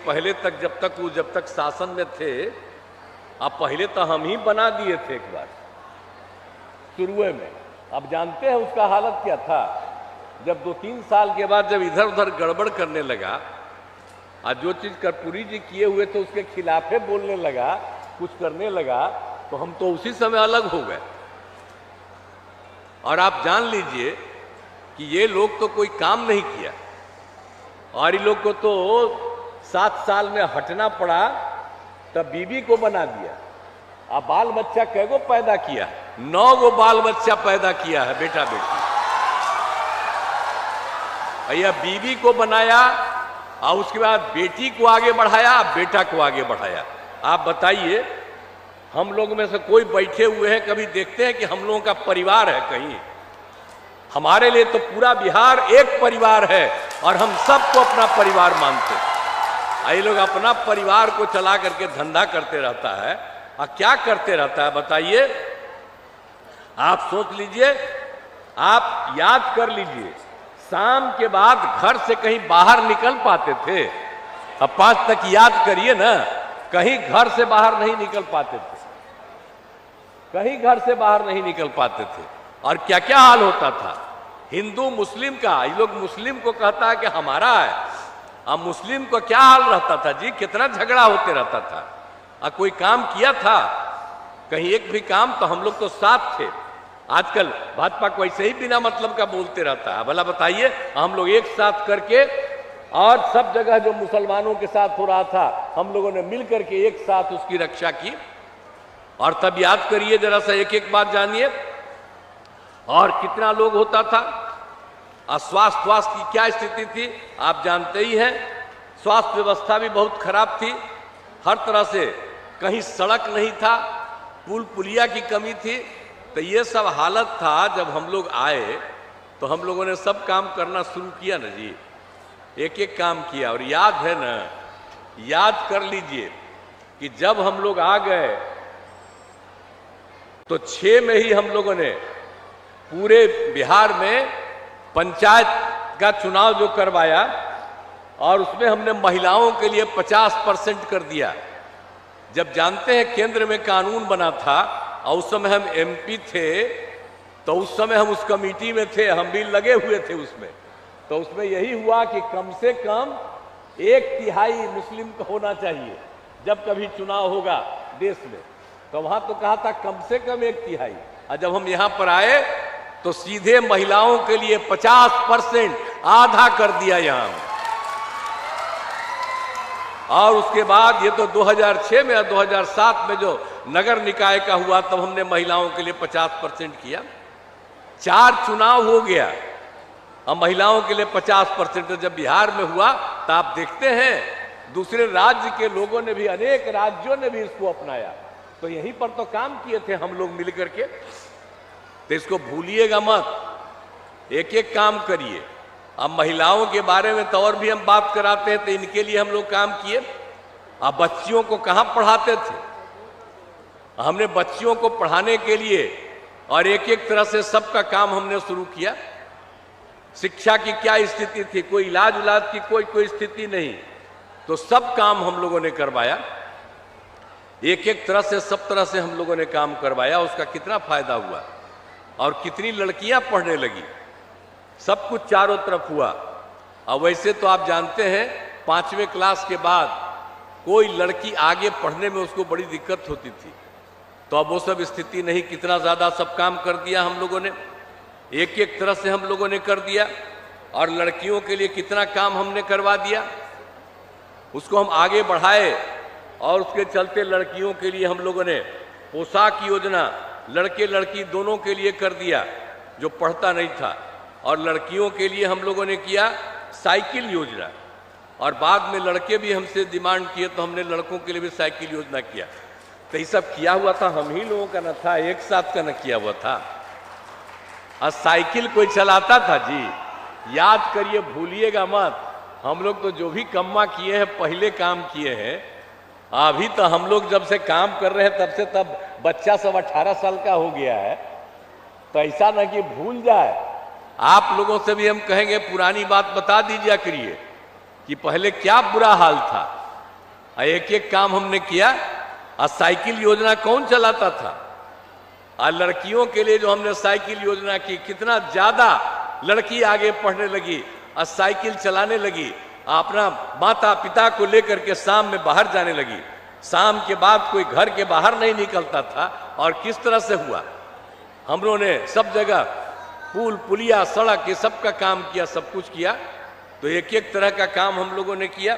पहले तक जब तक शासन में थे, अब पहले तो हम ही बना दिए थे एक बार शुरुए में। अब जानते हैं उसका हालत क्या था, जब 2-3 साल के बाद जब इधर उधर गड़बड़ करने लगा और जो चीज कर्पूरी जी किए हुए थे उसके खिलाफे बोलने लगा, कुछ करने लगा, तो हम तो उसी समय अलग हो गए। और आप जान लीजिए कि ये लोग तो कोई काम नहीं किया और इन लोग को तो 7 साल में हटना पड़ा, तब बीबी को बना दिया। अब बाल बच्चा कैगो पैदा किया? 9 गो बाल बच्चा पैदा किया है, बेटा बेटी। भैया बीबी को बनाया और उसके बाद बेटी को आगे बढ़ाया, बेटा को आगे बढ़ाया। आप बताइए, हम लोग में से कोई बैठे हुए हैं कभी देखते हैं कि हम लोगों का परिवार है कहीं? हमारे लिए तो पूरा बिहार एक परिवार है और हम सबको अपना परिवार मानते हैं। ये लोग अपना परिवार को चला करके धंधा करते रहता है। और क्या करते रहता है बताइए? आप सोच लीजिए, आप याद कर लीजिए, शाम के बाद घर से कहीं बाहर निकल पाते थे? अब 5 तक याद करिए ना, कहीं घर से बाहर नहीं निकल पाते थे, कहीं घर से बाहर नहीं निकल पाते थे। और क्या क्या हाल होता था हिंदू मुस्लिम का। ये लोग मुस्लिम को कहता है कि हमारा है, अब मुस्लिम को क्या हाल रहता था जी? कितना झगड़ा होते रहता था। और कोई काम किया था कहीं एक भी काम, तो हम लोग तो साथ थे। आजकल भाजपा को ऐसे ही बिना मतलब का बोलते रहता है। भला बताइए, हम लोग एक साथ करके और सब जगह जो मुसलमानों के साथ हो रहा था, हम लोगों ने मिल करके एक साथ उसकी रक्षा की। और तब याद करिए जरा सा, एक एक बात जानिए, और कितना लोग होता था। स्वास्थ्य की क्या स्थिति थी आप जानते ही हैं। स्वास्थ्य व्यवस्था भी बहुत खराब थी, हर तरह से कहीं सड़क नहीं था, पुल पुलिया की कमी थी। तो ये सब हालत था। जब हम लोग आए तो हम लोगों ने सब काम करना शुरू किया ना जी, एक एक काम किया। और याद है ना, याद कर लीजिए कि जब हम लोग आ गए तो 6 में ही हम लोगों ने पूरे बिहार में पंचायत का चुनाव जो करवाया, और उसमें हमने महिलाओं के लिए 50% कर दिया। जब जानते हैं केंद्र में कानून बना था और उस समय हम एमपी थे, तो उस समय हम उस कमेटी में थे, हम भी लगे हुए थे उसमें। तो उसमें यही हुआ कि कम से कम 1/3 मुस्लिम का होना चाहिए जब कभी चुनाव होगा देश में। तो वहां तो कहा था कम से कम 1/3। और जब हम यहां पर आए तो सीधे महिलाओं के लिए 50%, आधा कर दिया यहां। और उसके बाद ये तो 2006 में या 2007 में जो नगर निकाय का हुआ, तब हमने महिलाओं के लिए 50% किया। 4 चुनाव हो गया और महिलाओं के लिए 50%। जब बिहार में हुआ तो आप देखते हैं दूसरे राज्य के लोगों ने भी, अनेक राज्यों ने भी इसको अपनाया। तो यहीं पर तो काम किए थे हम लोग मिल करके। तो इसको भूलिएगा मत, एक एक काम करिए। अब महिलाओं के बारे में तो और भी हम बात कराते हैं, तो इनके लिए हम लोग काम किए। अब बच्चियों को कहाँ पढ़ाते थे? हमने बच्चियों को पढ़ाने के लिए और एक एक तरह से सबका काम हमने शुरू किया। शिक्षा की क्या स्थिति थी, कोई इलाज की कोई स्थिति नहीं, तो सब काम हम लोगों ने करवाया। एक एक तरह से, सब तरह से हम लोगों ने काम करवाया। उसका कितना फायदा हुआ और कितनी लड़कियां पढ़ने लगी, सब कुछ चारों तरफ हुआ। और वैसे तो आप जानते हैं 5वें क्लास के बाद कोई लड़की आगे पढ़ने में उसको बड़ी दिक्कत होती थी। तो अब वो सब स्थिति नहीं, कितना ज़्यादा सब काम कर दिया हम लोगों ने, एक एक तरह से हम लोगों ने कर दिया। और लड़कियों के लिए कितना काम हमने करवा दिया, उसको हम आगे बढ़ाए। और उसके चलते लड़कियों के लिए हम लोगों ने पोशाक योजना लड़के लड़की दोनों के लिए कर दिया, जो पढ़ता नहीं था। और लड़कियों के लिए हम लोगों ने किया साइकिल योजना। और बाद में लड़के भी हमसे डिमांड किए, तो हमने लड़कों के लिए भी साइकिल योजना किया। तो ये सब किया हुआ था हम ही लोगों का, न था एक साथ का, न किया हुआ था। और साइकिल कोई चलाता था जी? याद करिए, भूलिएगा मत। हम लोग तो जो भी कम्मा किए हैं पहले काम किए हैं। अभी तो हम लोग जब से काम कर रहे हैं तब से तब बच्चा सब 18 साल का हो गया है। तो ऐसा ना कि भूल जाए। आप लोगों से भी हम कहेंगे पुरानी बात बता दीजिए करिए कि पहले क्या बुरा हाल था। एक एक काम हमने किया। साइकिल योजना कौन चलाता था? लड़कियों के लिए जो हमने साइकिल योजना की, कितना ज्यादा लड़की आगे पढ़ने लगी और साइकिल चलाने लगी, अपना माता पिता को लेकर के शाम में बाहर जाने लगी। शाम के बाद कोई घर के बाहर नहीं निकलता था। और किस तरह से हुआ, हम लोगों ने सब जगह पुल पुलिया सड़क ये सब का काम किया, सब कुछ किया। तो एक एक तरह का काम हम लोगों ने किया।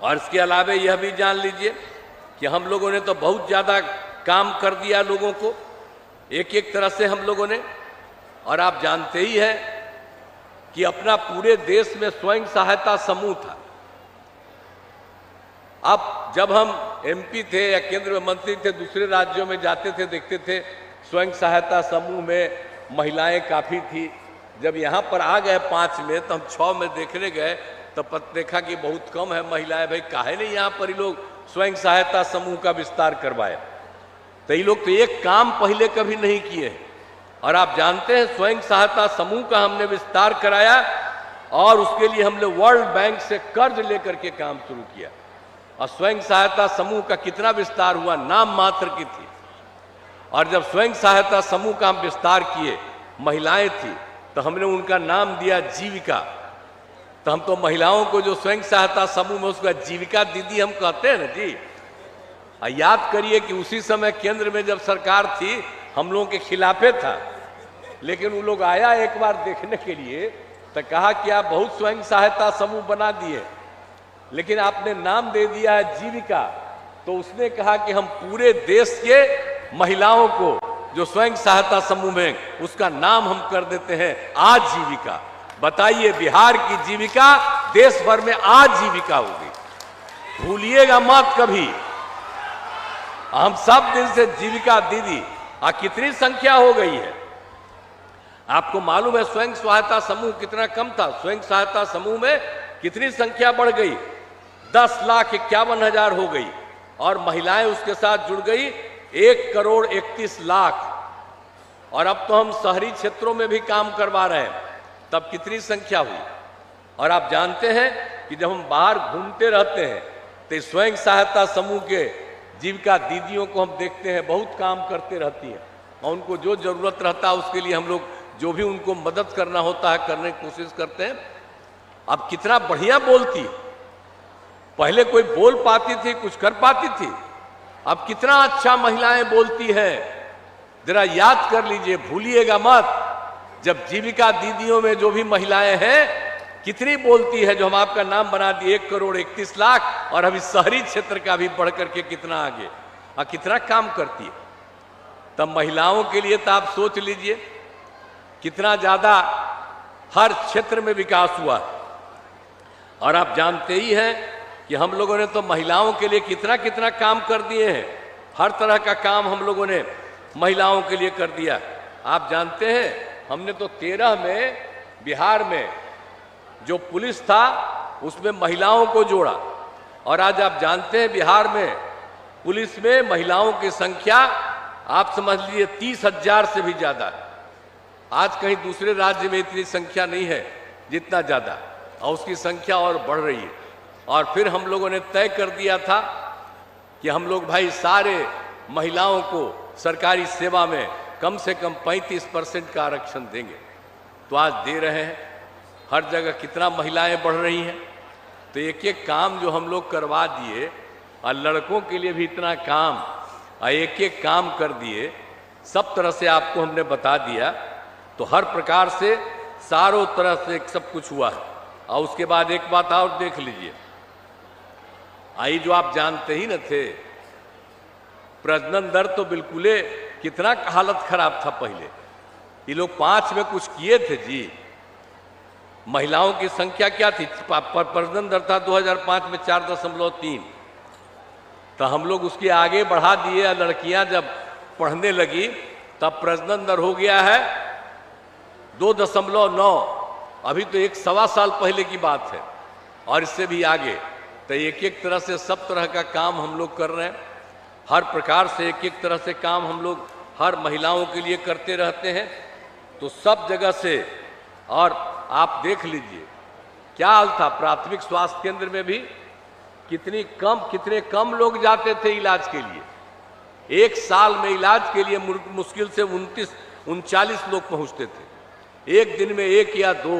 और इसके अलावा यह भी जान लीजिए कि हम लोगों ने तो बहुत ज़्यादा काम कर दिया लोगों को, एक एक तरह से हम लोगों ने। और आप जानते ही हैं कि अपना पूरे देश में स्वयं सहायता समूह था। अब जब हम एमपी थे या केंद्र में मंत्री थे, दूसरे राज्यों में जाते थे, देखते थे स्वयं सहायता समूह में महिलाएं काफ़ी थी। जब यहाँ पर आ गए 5 में, तो हम 6 में देखने गए तो देखा कि बहुत कम है महिलाएं। भाई काहे नहीं यहाँ पर ये लोग स्वयं सहायता समूह का विस्तार करवाए? तो ये लोग तो एक काम पहले कभी नहीं किए हैं। और आप जानते हैं स्वयं सहायता समूह का हमने विस्तार कराया और उसके लिए हमने वर्ल्ड बैंक से कर्ज लेकर के काम शुरू किया। और स्वयं सहायता समूह का कितना विस्तार हुआ, नाम मात्र की थी। और जब स्वयं सहायता समूह का हम विस्तार किए, महिलाएं थी, तो हमने उनका नाम दिया जीविका। तो हम तो महिलाओं को जो स्वयं सहायता समूह में, उसका जीविका दीदी हम कहते हैं ना जी। याद करिए कि उसी समय केंद्र में जब सरकार थी, हम लोगों के खिलाफे था, लेकिन वो लोग आया एक बार देखने के लिए, तो कहा कि आप बहुत स्वयं सहायता समूह बना दिए, लेकिन आपने नाम दे दिया है जीविका। तो उसने कहा कि हम पूरे देश के महिलाओं को जो स्वयं सहायता समूह में, उसका नाम हम कर देते हैं आजीविका। बताइए, बिहार की जीविका देश भर में आजीविका होगी। भूलिएगा मत कभी। हम सब दिन से जीविका दीदी कितनी संख्या हो गई है आपको मालूम है? स्वयं सहायता समूह कितना कम था, स्वयं सहायता समूह में कितनी संख्या बढ़ गई, 10,51,000 हो गई। और महिलाएं उसके साथ जुड़ गई 1,31,00,000। और अब तो हम शहरी क्षेत्रों में भी काम करवा रहे हैं, तब कितनी संख्या हुई। और आप जानते हैं कि जब हम बाहर घूमते रहते हैं तो स्वयं सहायता समूह के जीविका दीदियों को हम देखते हैं, बहुत काम करते रहती हैं। और उनको जो जरूरत रहता है उसके लिए हम लोग जो भी उनको मदद करना होता है करने की कोशिश करते हैं। अब कितना बढ़िया बोलती है, पहले कोई बोल पाती थी, कुछ कर पाती थी, अब कितना अच्छा महिलाएं बोलती हैं। जरा याद कर लीजिए, भूलिएगा मत। जब जीविका दीदियों में जो भी महिलाएं हैं, कितनी बोलती है, जो हम आपका नाम बना दिए 1,31,00,000। और अभी शहरी क्षेत्र का भी बढ़ करके कितना आगे, कितना काम करती है। तब महिलाओं के लिए तो आप सोच लीजिए कितना ज्यादा हर क्षेत्र में विकास हुआ है। और आप जानते ही हैं कि हम लोगों ने तो महिलाओं के लिए कितना कितना काम कर दिए हैं। हर तरह का काम हम लोगों ने महिलाओं के लिए कर दिया। आप जानते हैं, हमने तो 13 में बिहार में जो पुलिस था उसमें महिलाओं को जोड़ा। और आज आप जानते हैं बिहार में पुलिस में महिलाओं की संख्या आप समझ लीजिए 30,000 से भी ज्यादा है। आज कहीं दूसरे राज्य में इतनी संख्या नहीं है जितना ज्यादा, और उसकी संख्या और बढ़ रही है। और फिर हम लोगों ने तय कर दिया था कि हम लोग भाई सारे महिलाओं को सरकारी सेवा में कम से कम 35% का आरक्षण देंगे। तो आज दे रहे हैं, हर जगह कितना महिलाएं बढ़ रही हैं। तो एक एक काम जो हम लोग करवा दिए, और लड़कों के लिए भी इतना काम, और एक एक काम कर दिए, सब तरह से आपको हमने बता दिया। तो हर प्रकार से चारों तरह से सब कुछ हुआ है। और उसके बाद एक बात और देख लीजिए, आई जो आप जानते ही न थे, प्रजनन दर तो बिल्कुल कितना हालत खराब था पहले। ये लोग 5 में कुछ किए थे जी। महिलाओं की संख्या क्या थी, प्रजनन दर था 2005 में 4.3। तो हम लोग उसके आगे बढ़ा दिए। लड़कियां जब पढ़ने लगी तब प्रजनन दर हो गया है 2.9। अभी तो 1-1.25 साल पहले की बात है, और इससे भी आगे। तो एक एक तरह से सब तरह का काम हम लोग कर रहे हैं। हर प्रकार से एक एक तरह से काम हम लोग हर महिलाओं के लिए करते रहते हैं। तो सब जगह से, और आप देख लीजिए क्या हाल था प्राथमिक स्वास्थ्य केंद्र में भी, कितने कम लोग जाते थे इलाज के लिए। एक साल में इलाज के लिए मुश्किल से 39 लोग पहुंचते थे, एक दिन में 1 या 2।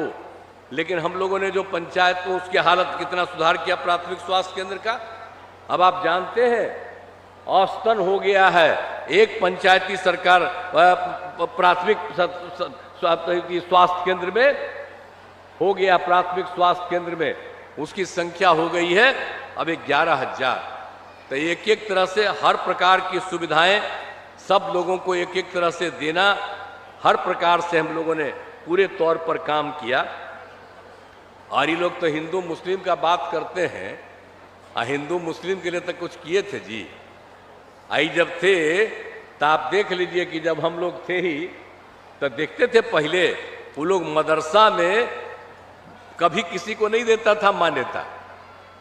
लेकिन हम लोगों ने जो पंचायत को उसकी हालत कितना सुधार किया प्राथमिक स्वास्थ्य केंद्र का। अब आप जानते हैं औसतन हो गया है एक पंचायती सरकार प्राथमिक स्वास्थ्य केंद्र में हो गया, प्राथमिक स्वास्थ्य केंद्र में उसकी संख्या हो गई है अब 11,000। तो एक तरह से हर प्रकार की सुविधाएं सब लोगों को एक तरह से देना, हर प्रकार से हम लोगों ने पूरे तौर पर काम किया। और ये लोग तो हिंदू मुस्लिम का बात करते हैं, हिंदू मुस्लिम के लिए तो कुछ किए थे जी। आई जब थे तो आप देख लीजिए कि जब हम लोग थे ही तो देखते थे पहले वो लोग मदरसा में कभी किसी को नहीं देता था मान्यता।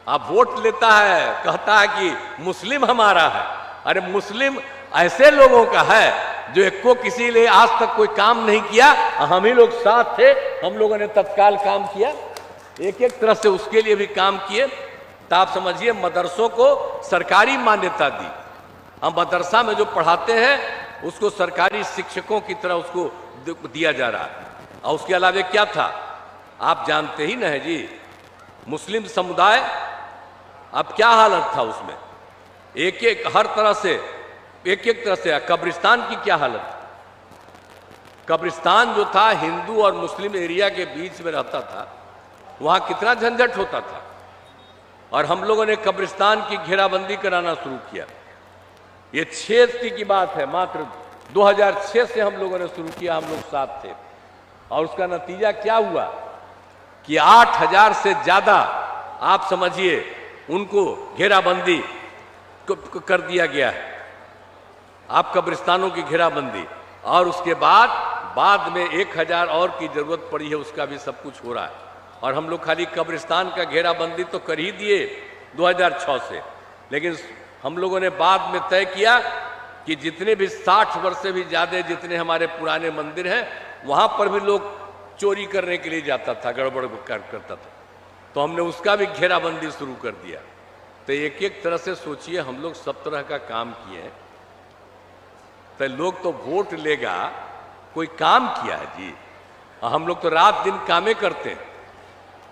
अब वोट लेता है, कहता है कि मुस्लिम हमारा है। अरे मुस्लिम ऐसे लोगों का है जो एक को किसी लिए आज तक कोई काम नहीं किया, हम ही लोग साथ थे, हम लोगों ने तत्काल काम किया, एक तरह से उसके लिए भी काम किए। तो आप समझिए मदरसों को सरकारी मान्यता दी। हम मदरसा में जो पढ़ाते हैं उसको सरकारी शिक्षकों की तरह उसको दिया जा रहा है। और उसके अलावा क्या था आप जानते ही ना है जी, मुस्लिम समुदाय अब क्या हालत था उसमें, हर तरह से एक तरह से। कब्रिस्तान की क्या हालत, कब्रिस्तान जो था हिंदू और मुस्लिम एरिया के बीच में रहता था, वहां कितना झंझट होता था। और हम लोगों ने कब्रिस्तान की घेराबंदी कराना शुरू किया। ये 6 की बात है, मात्र 2006 से हम लोगों ने शुरू किया, हम लोग साथ थे। और उसका नतीजा क्या हुआ कि 8,000 से ज्यादा आप समझिए उनको घेराबंदी कर दिया गया है, आप कब्रिस्तानों की घेराबंदी। और उसके बाद में 1,000 और की जरूरत पड़ी है, उसका भी सब कुछ हो रहा है। और हम लोग खाली कब्रिस्तान का घेराबंदी तो कर ही दिए 2006 से, लेकिन हम लोगों ने बाद में तय किया कि जितने भी 60 वर्ष से भी ज्यादा जितने हमारे पुराने मंदिर हैं वहां पर भी लोग चोरी करने के लिए जाता था, गड़बड़ करता था, तो हमने उसका भी घेराबंदी शुरू कर दिया। तो एक तरह से सोचिए हम लोग सब तरह का काम किए। तो लोग तो वोट लेगा, कोई काम किया है जी। हम लोग तो रात दिन कामें करते हैं,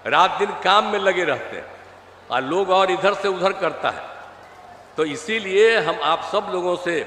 रात दिन काम में लगे रहते हैं, और लोग और इधर से उधर करता है। तो इसीलिए हम आप सब लोगों से